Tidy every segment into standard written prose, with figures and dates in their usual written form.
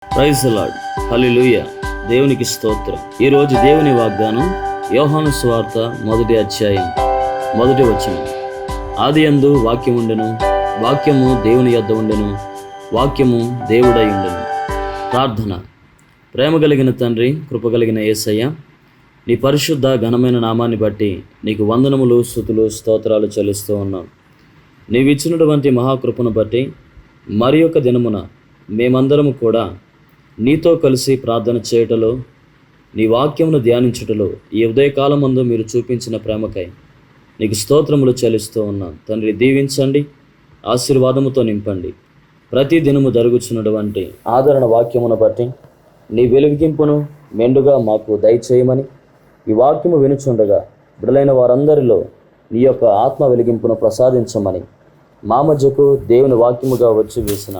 Praise the lord. హల్లెలూయా. దేవునికి స్తోత్రం. ఈరోజు దేవుని వాగ్దానం యోహాను సువార్త 1వ అధ్యాయం 1వ వచనం. ఆదియందు వాక్యం ఉండెను, వాక్యము దేవుని యొద్ద ఉండెను, వాక్యము దేవుడై ఉండెను. ప్రార్థన. ప్రేమ కలిగిన తండ్రి, కృప కలిగిన యేసయ్య, నీ పరిశుద్ధ ఘనమైన నామాన్ని బట్టి నీకు వందనములు, స్తుతులు, స్తోత్రాలు చెల్లిస్తూ ఉన్నాం. నీవిచ్చినటువంటి మహాకృపను బట్టి మరి యొక్క దినమున మేమందరము కూడా నీతో కలిసి ప్రార్థన చేయటలో, నీ వాక్యమును ధ్యానించుటలో ఈ ఉదయకాలమందు మీరు చూపించిన ప్రేమకై నీకు స్తోత్రములు చెల్లిస్తూ ఉన్నాం. తండ్రి, దీవించండి, ఆశీర్వాదముతో నింపండి. ప్రతి దినము జరుగుతున్నటువంటి ఆదరణ వాక్యమును బట్టి నీ వెలుగింపును మెండుగా మాకు దయచేయమని, ఈ వాక్యము వినుచుండగా బిడ్డలైన వారందరిలో నీ యొక్క ఆత్మ వెలిగింపును ప్రసాదించమని మా మధ్యకు దేవుని వాక్యముగా వచ్చి వేసిన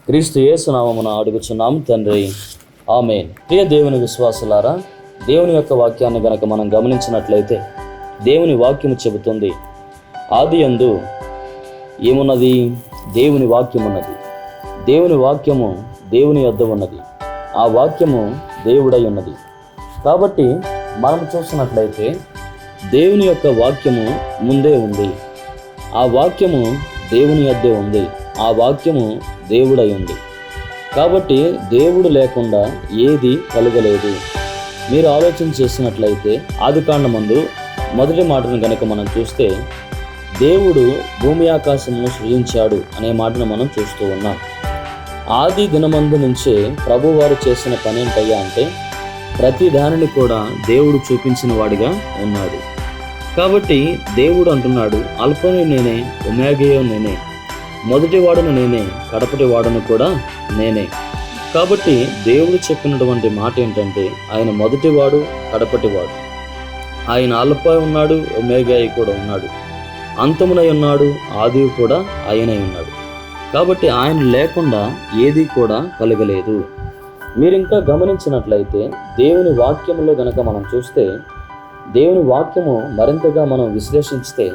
క్రీస్తు యేసు నామమున అడుగుచున్నాము తండ్రి, ఆమేన్. ప్రియ దేవుని విశ్వాసులారా, దేవుని యొక్క వాక్యాన్ని గనక మనం గమనించినట్లయితే దేవుని వాక్యము చెబుతుంది, ఆదియందు ఏమున్నది? దేవుని వాక్యమున్నది. దేవుని వాక్యము దేవుని యొద్ద ఉన్నది, ఆ వాక్యము దేవుడై ఉన్నది. కాబట్టి మనం చూసినట్లయితే దేవుని యొక్క వాక్యము ముందే ఉంది, ఆ వాక్యము దేవుని యొద్దే ఉంది, ఆ వాక్యము దేవుడై ఉంది. కాబట్టి దేవుడు లేకుండా ఏది కలగలేదు. మీరు ఆలోచన చేసినట్లయితే ఆదికాండమందు మొదటి మాటను కనుక మనం చూస్తే దేవుడు భూమి ఆకాశమును సృజించాడు అనే మాటను మనం చూస్తూ ఉన్నాం. ఆది దినమందు నుంచే ప్రభువారు చేసిన పని ఏంటయ్యా అంటే ప్రతి దానిని కూడా దేవుడు చూపించిన వాడిగా ఉన్నాడు. కాబట్టి దేవుడు అంటున్నాడు, అల్ఫను నేనే, ఒమేగాయు నేనే, మొదటి వాడును నేనే, కడపటి వాడును కూడా నేనే. కాబట్టి దేవుడు చెప్పినటువంటి మాట ఏంటంటే ఆయన మొదటివాడు, కడపటివాడు. ఆయన అల్ఫా ఉన్నాడు, ఒమేగాయి కూడా ఉన్నాడు, అంతమునై ఉన్నాడు, ఆది కూడా ఆయనై ఉన్నాడు. కాబట్టి ఆయన లేకుండా ఏది కూడా కలగలేదు. మీరు ఇంకా గమనించినట్లయితే దేవుని వాక్యంలో గనక మనం చూస్తే, దేవుని వాక్యము మరింతగా మనం విశ్లేషిస్తే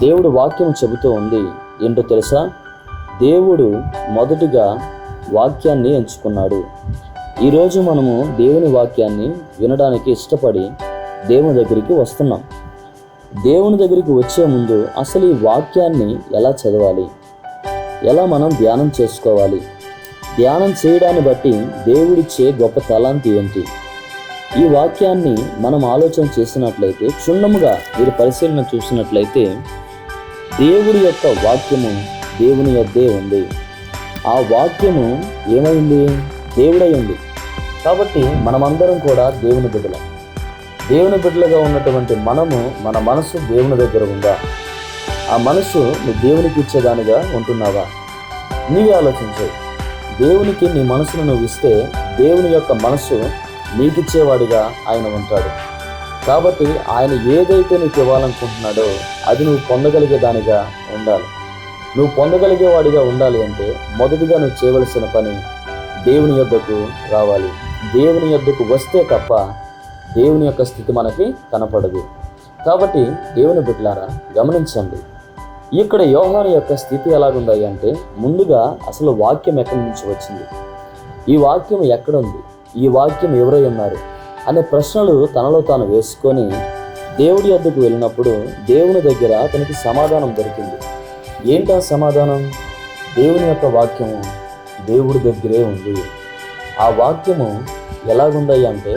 దేవుడు వాక్యము చెబుతూ ఉంది ఏంటో తెలుసా? దేవుడు మొదటిగా వాక్యాన్ని ఎంచుకున్నాడు. ఈరోజు మనము దేవుని వాక్యాన్ని వినడానికి ఇష్టపడి దేవుని దగ్గరికి వస్తున్నాం. దేవుని దగ్గరికి వచ్చే ముందు అసలు ఈ వాక్యాన్ని ఎలా చదవాలి, ఎలా మనం ధ్యానం చేసుకోవాలి, ధ్యానం చేయడాన్ని బట్టి దేవుడిచ్చే గొప్ప తలాంతి ఏంటి, ఈ వాక్యాన్ని మనం ఆలోచన చేసినట్లయితే, క్షుణ్ణముగా మీరు పరిశీలన చూసినట్లయితే దేవుడి యొక్క వాక్యము దేవుని యొద్దే ఉంది. ఆ వాక్యము ఏమైంది? దేవుడై ఉంది. కాబట్టి మనమందరం కూడా దేవుని బిడ్డలం. దేవుని బిడ్డలుగా ఉన్నటువంటి మనము, మన మనసు దేవుని దగ్గర ఉందా? ఆ మనసు నువ్వు దేవునికి ఇచ్చేదానిగా ఉంటున్నావా? నీవే ఆలోచించు. దేవునికి నీ మనసును నువ్వు ఇస్తే దేవుని యొక్క మనసు నీకిచ్చేవాడిగా ఆయన ఉంటాడు. కాబట్టి ఆయన ఏదైతే నీకు ఇవ్వాలనుకుంటున్నాడో అది నువ్వు పొందగలిగే దానిగా ఉండాలి. నువ్వు పొందగలిగేవాడిగా ఉండాలి అంటే మొదటిగా నువ్వు చేయవలసిన పని దేవుని యొద్దకు రావాలి. దేవుని యొద్దకు వస్తే తప్ప దేవుని యొక్క స్థితి మనకి కనపడదు. కాబట్టి దేవుని బిడ్డలారా గమనించండి, ఇక్కడ యోహాను యొక్క స్థితి ఎలాగుంది అంటే, ముందుగా అసలు వాక్యం ఎక్కడి నుంచి వచ్చింది, ఈ వాక్యం ఎక్కడుంది, ఈ వాక్యం ఎవరై ఉన్నారు అనే ప్రశ్నలు తనలో తాను వేసుకొని దేవుడి యొద్దకు వెళ్ళినప్పుడు దేవుని దగ్గర అతనికి సమాధానం దొరికింది. ఏంటా సమాధానం? దేవుని యొక్క వాక్యము దేవుడి దగ్గరే ఉంది. ఆ వాక్యము ఎలాగుంది అంటే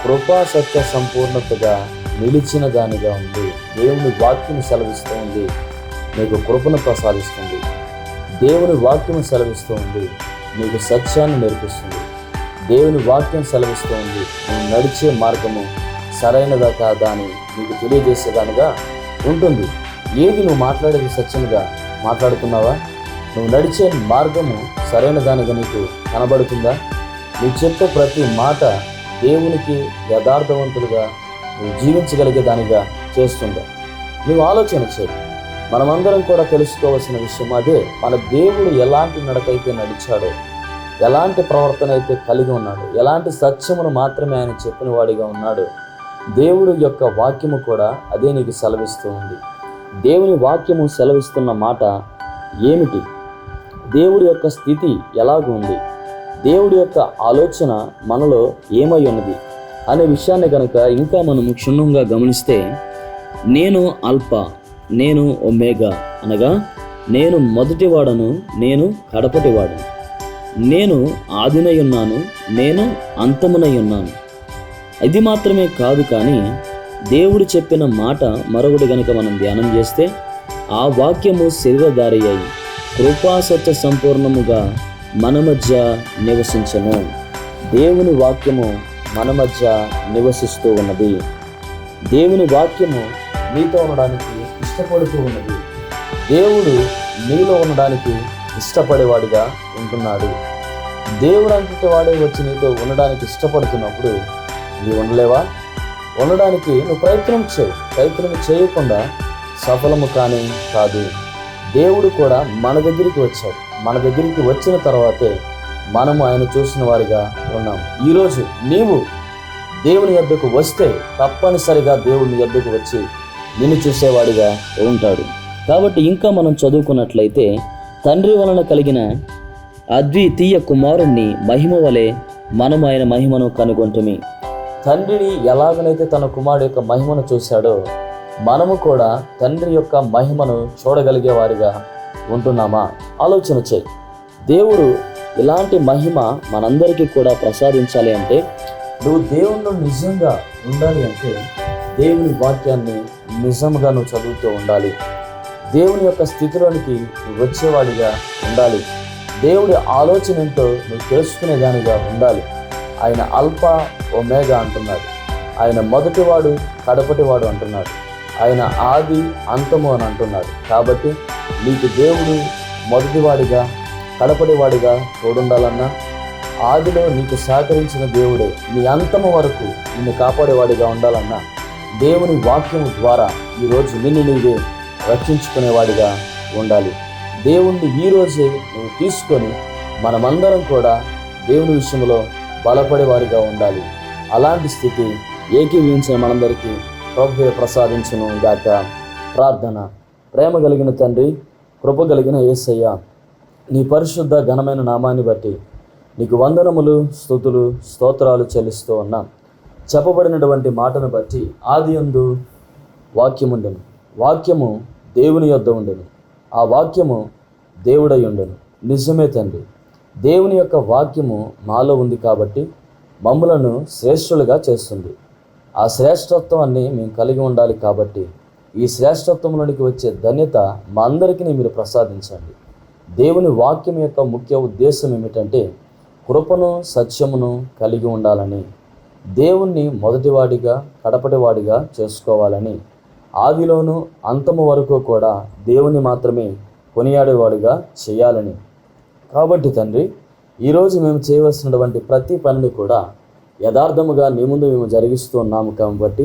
కృపా సత్య సంపూర్ణతగా నిలిచిన దానిగా ఉంది. దేవుని వాక్యం సెలవిస్తూ ఉంది, నీకు కృపను ప్రసాదిస్తుంది. దేవుని వాక్యం సెలవిస్తూ ఉంది, నీకు సత్యాన్ని నేర్పిస్తుంది. దేవుని వాక్యం సెలవిస్తూ ఉంది, నువ్వు నడిచే మార్గము సరైనదా కాదా అని నీకు తెలియజేసేదానిగా ఉంటుంది. ఏది నువ్వు మాట్లాడేది సత్యంగా మాట్లాడుతున్నావా? నువ్వు నడిచే మార్గము సరైన దానిగా నీకు కనబడుతుందా? నువ్వు చెప్పే ప్రతి మాట దేవునికి యథార్థవంతులుగా నువ్వు జీవించగలిగే దానిగా చేస్తుందా? నువ్వు ఆలోచన చేయి. మనమందరం కూడా తెలుసుకోవాల్సిన విషయం అదే. మన దేవుడు ఎలాంటి నడకైతే నడిచాడో, ఎలాంటి ప్రవర్తన అయితే కలిగి ఉన్నాడు, ఎలాంటి సత్యమును మాత్రమే ఆయన చెప్పిన వాడిగా ఉన్నాడు, దేవుడు యొక్క వాక్యము కూడా అదే నీకు సెలవిస్తూ ఉంది. దేవుని వాక్యము సెలవిస్తున్న మాట ఏమిటి? దేవుడి యొక్క స్థితి ఎలాగ ఉంది? దేవుడి యొక్క ఆలోచన మనలో ఏమై ఉన్నది అనే విషయాన్ని కనుక ఇంకా మనము క్షుణ్ణంగా గమనిస్తే, నేను అల్ఫా, నేను ఒమేగా, అనగా నేను మొదటివాడను, నేను కడపటివాడను, నేను ఆదినై ఉన్నాను, నేను అంతమునై ఉన్నాను. ఇది మాత్రమే కాదు, కానీ దేవుడు చెప్పిన మాట మరొకటి గనుక మనం ధ్యానం చేస్తే, ఆ వాక్యము శరీరధారి అయి కృపా సత్య సంపూర్ణముగా మన మధ్య నివసించను. దేవుని వాక్యము మన మధ్య నివసిస్తూ ఉన్నది. దేవుని వాక్యము నీతో ఉండడానికి ఇష్టపడుతూ ఉన్నది. దేవుడు నీలో ఉండడానికి ఇష్టపడేవాడిగా ఉంటున్నాడు. దేవుడు అంతటి వాడే వచ్చి నీతో ఉండడానికి ఇష్టపడుతున్నప్పుడు నీవు ఉండలేవా? ఉండడానికి నువ్వు ప్రయత్నం చేయకుండా సఫలము కానీ కాదు. దేవుడు కూడా మన దగ్గరికి వచ్చాడు. మన దగ్గరికి వచ్చిన తర్వాతే మనము ఆయన చూసిన వారిగా ఉన్నాం. ఈరోజు నీవు దేవుని యొద్దకు వస్తే తప్పనిసరిగా దేవుని యొద్దకు వచ్చి నిన్ను చూసేవాడిగా ఉంటాడు. కాబట్టి ఇంకా మనం చదువుకున్నట్లయితే, తండ్రి వలన కలిగిన అద్వితీయ కుమారుణ్ణి మహిమ వలె మనం ఆయన మహిమను కనుగొంటుమి. తండ్రిని ఎలాగనైతే తన కుమారుడు యొక్క మహిమను చూశాడో, మనము కూడా తండ్రి యొక్క మహిమను చూడగలిగే వారిగా ఉంటున్నామా? ఆలోచన చేయి. దేవుడు ఇలాంటి మహిమ మనందరికీ కూడా ప్రసాదించాలి అంటే, నువ్వు దేవుణ్ణి నిజంగా ఉండాలి అంటే దేవుని వాక్యాన్ని నిజంగా నువ్వు చదువుతూ ఉండాలి. దేవుని యొక్క స్థితిలోనికి నువ్వు వచ్చేవాడిగా ఉండాలి. దేవుడి ఆలోచన ఏంటో నువ్వు తెలుసుకునేదానిగా ఉండాలి. ఆయన అల్ఫా ఒమేగా అంటున్నాడు. ఆయన మొదటివాడు కడపటివాడు అంటున్నాడు. ఆయన ఆది అంతము అని అంటున్నాడు. కాబట్టి నీకు దేవుడు మొదటివాడిగా కడపటివాడిగా తోడుండాలన్నా, ఆదిలో నీకు సహకరించిన దేవుడే నీ అంతము వరకు నిన్ను కాపాడేవాడిగా ఉండాలన్నా, దేవుని వాక్యం ద్వారా ఈరోజు నిన్ను నీవే రక్షించుకునేవాడిగా ఉండాలి. దేవుణ్ణి ఈరోజే నువ్వు తీసుకొని మనమందరం కూడా దేవుని విషయంలో బలపడేవారిగా ఉండాలి. అలాంటి స్థితి ఏకీవించిన మనందరికీ ప్రభువే ప్రసాదించును గాక. ప్రార్థన. ప్రేమ కలిగిన తండ్రి, కృప కలిగిన యేసయ్య, నీ పరిశుద్ధ ఘనమైన నామాన్ని బట్టి నీకు వందనములు, స్తుతులు, స్తోత్రాలు చెల్లిస్తూ ఉన్నాం. చెప్పబడినటువంటి మాటను బట్టి ఆదియందు వాక్యముండెను, వాక్యము దేవుని యొద్ద ఉండెను, ఆ వాక్యము దేవుడై ఉండెను. నిజమే తండ్రి, దేవుని యొక్క వాక్యము మాలో ఉంది కాబట్టి మమ్ములను శ్రేష్ఠులుగా చేస్తుంది. ఆ శ్రేష్ఠత్వాన్ని మేము కలిగి ఉండాలి. కాబట్టి ఈ శ్రేష్ఠత్వంలోనికి వచ్చే ధన్యత మా అందరికీ మీరు ప్రసాదించండి. దేవుని వాక్యం యొక్క ముఖ్య ఉద్దేశం ఏమిటంటే, కృపను సత్యమును కలిగి ఉండాలని, దేవుణ్ణి మొదటివాడిగా కడపటివాడిగా చేసుకోవాలని, ఆదిలోను అంతము వరకు కూడా దేవుని మాత్రమే కొనియాడేవాడిగా చేయాలని. కాబట్టి తండ్రి, ఈరోజు మేము చేయవలసినటువంటి ప్రతి పనిని కూడా యథార్థముగా నీ ముందు మేము జరిగిస్తూ ఉన్నాము. కాబట్టి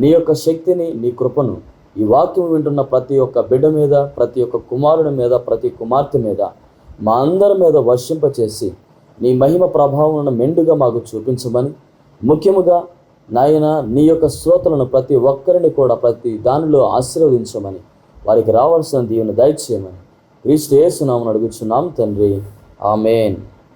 నీ యొక్క శక్తిని, నీ కృపను ఈ వాక్యం వింటున్న ప్రతి ఒక్క బిడ్డ మీద, ప్రతి ఒక్క కుమారుని మీద, ప్రతి కుమార్తె మీద, మా అందరి మీద వర్షింపచేసి నీ మహిమ ప్రభావం మెండుగా మాకు చూపించమని, ముఖ్యముగా నాయన నీ యొక్క శ్రోతలను ప్రతి ఒక్కరిని కూడా ప్రతి దానిలో ఆశీర్వదించమని, వారికి రావాల్సిన దీవెన దయచేయమని క్రీస్తు యేసు నామమున అడుగుచున్నాం తండ్రి. ఆమేన్.